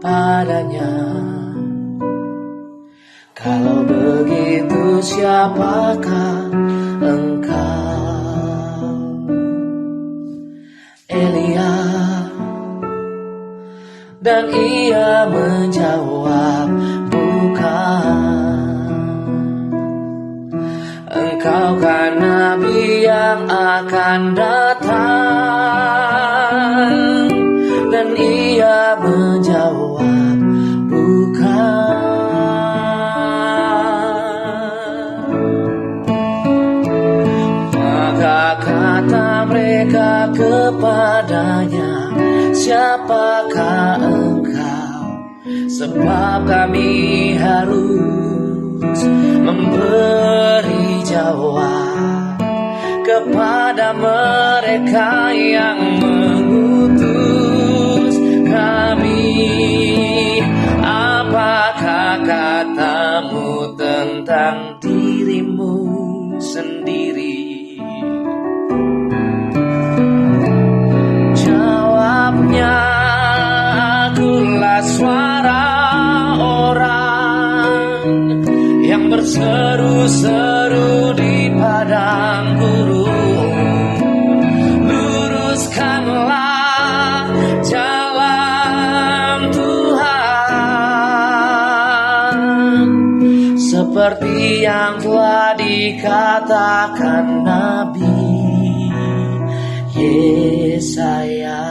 adanya. Kalau begitu siapakah engkau? Elia. Dan ia menjawab, bukan. Engkau kan nabi yang akan datang. Dan ia menjawab, bukan. Maka kata mereka kepadanya, siapakah engkau? Sebab kami harus memberi jawab kepada mereka yang mengutus kami. Apakah katamu tentang dirimu sendiri? Jawabnya, akulah suara orang yang berseru-seru di padang gurun. Luruskanlah jalan Tuhan, seperti yang telah dikatakan Nabi Yesaya.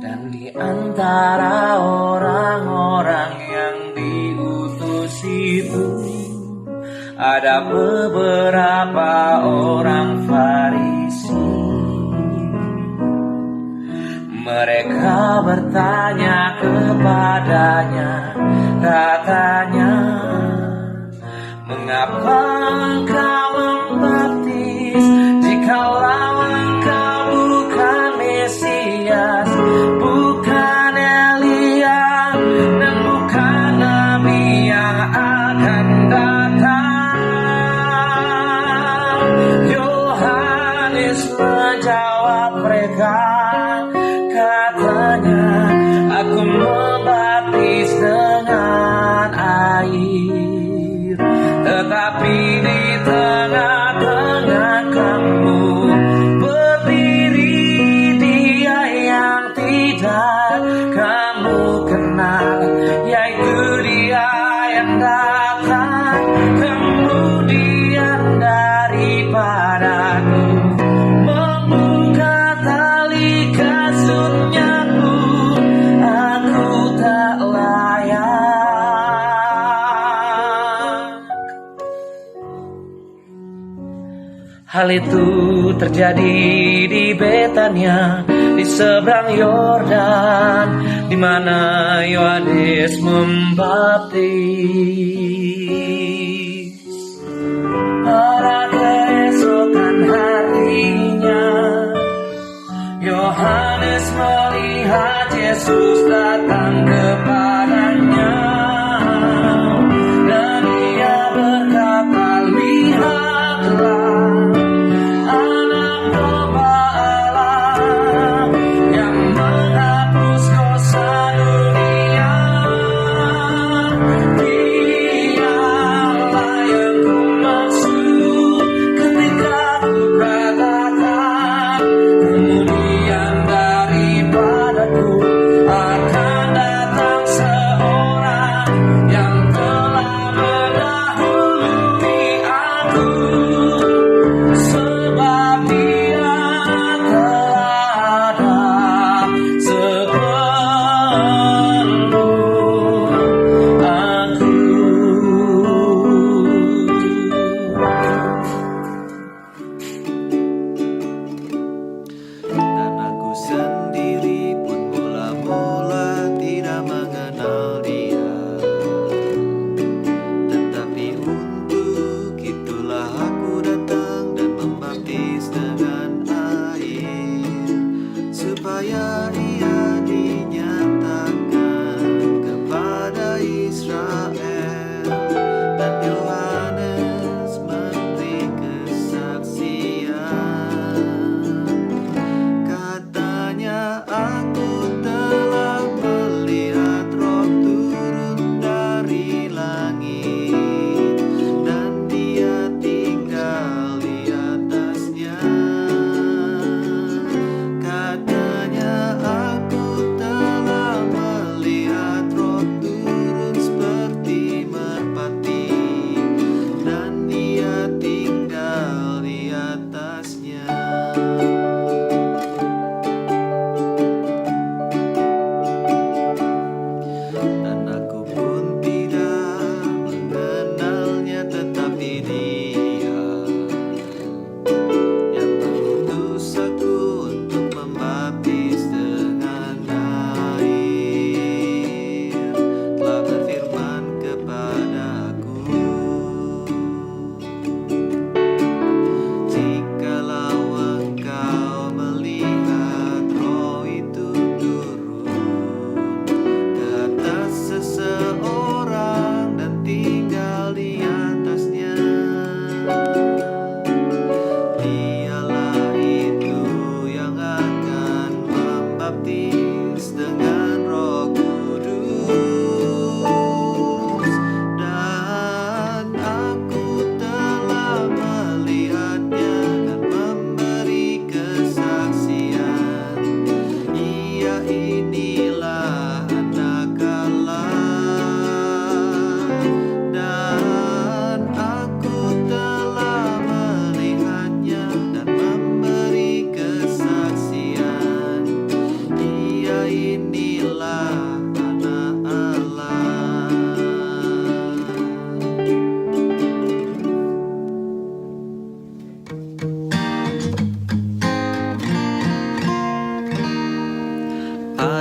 Dan di antara orang-orang yang diutus itu ada beberapa orang Farisi. Mereka bertanya kepadanya, katanya, mengapa engkau membaptis jikalau engkau bukan Mesias, bukan Elia, dan bukan Nabi yang akan datang? Yohanes menjawab mereka, katanya, aku membaptis dengan air, tetapi di tengah-tengah kamu berdiri Dia yang tidak kamu kenal, yaitu Dia yang datang kemudian daripadaku, membuka tali kasurnya pun aku tak layak. Hal itu terjadi di Betania, di seberang Yordan, di mana Yohanes membaptis. Pada keesokan harinya, Yohanes melihat Yesus datang kepadanya, dan ia berkata, lihatlah, kemudian daripadaku akan datang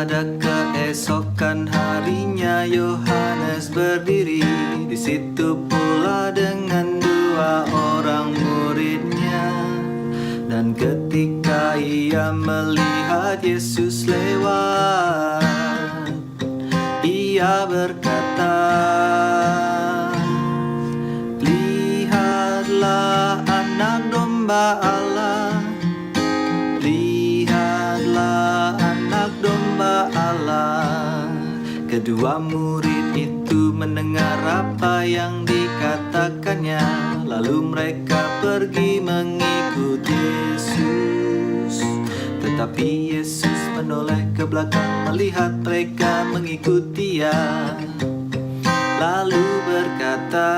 Pada keesokan harinya Yohanes berdiri di situ pula dengan dua orang muridnya. Dan ketika ia melihat Yesus lewat, ia berkata, "Lihatlah anak domba Allah, lihatlah anak domba Allah." Kedua murid itu mendengar apa yang dikatakannya, lalu mereka pergi mengikut Yesus. Tetapi Yesus menoleh ke belakang melihat mereka mengikut Dia, lalu berkata,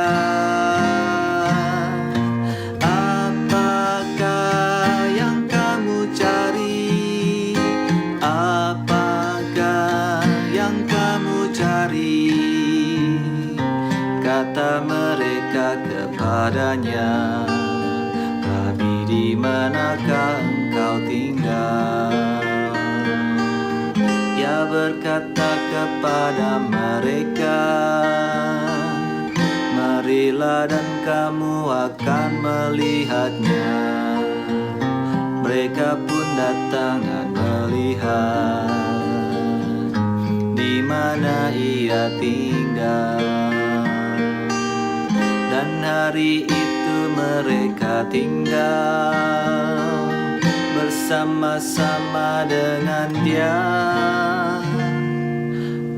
"Apakah yang kamu cari? Apakah yang kamu cari?" Kata mereka kepadanya, "Rabi, di manakah engkau tinggal?" Ia berkata kepada mereka, "Marilah dan kamu akan melihatnya." Mereka pun datang dan melihat di mana ia tinggal. Dan hari itu mereka tinggal bersama-sama dengan Dia.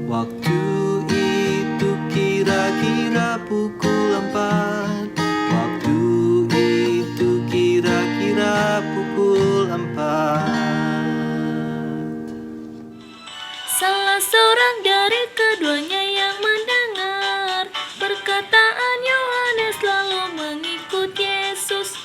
Waktu itu kira-kira pukul 4. Waktu itu kira-kira pukul 4. Salah seorang dari keduanya yang mendengar perkataan Yohanes lalu mengikut Yesus.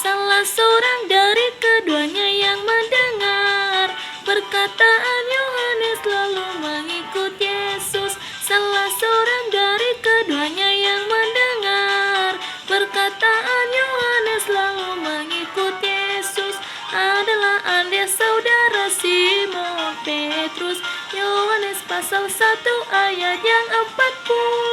Salah seorang dari keduanya yang mendengar perkataan Yohanes lalu mengikut Yesus. Salah seorang dari keduanya yang mendengar perkataan Yohanes lalu mengikut Yesus adalah Andreas saudara Simon Petrus. Yohanes pasal 1 ayat yang 40.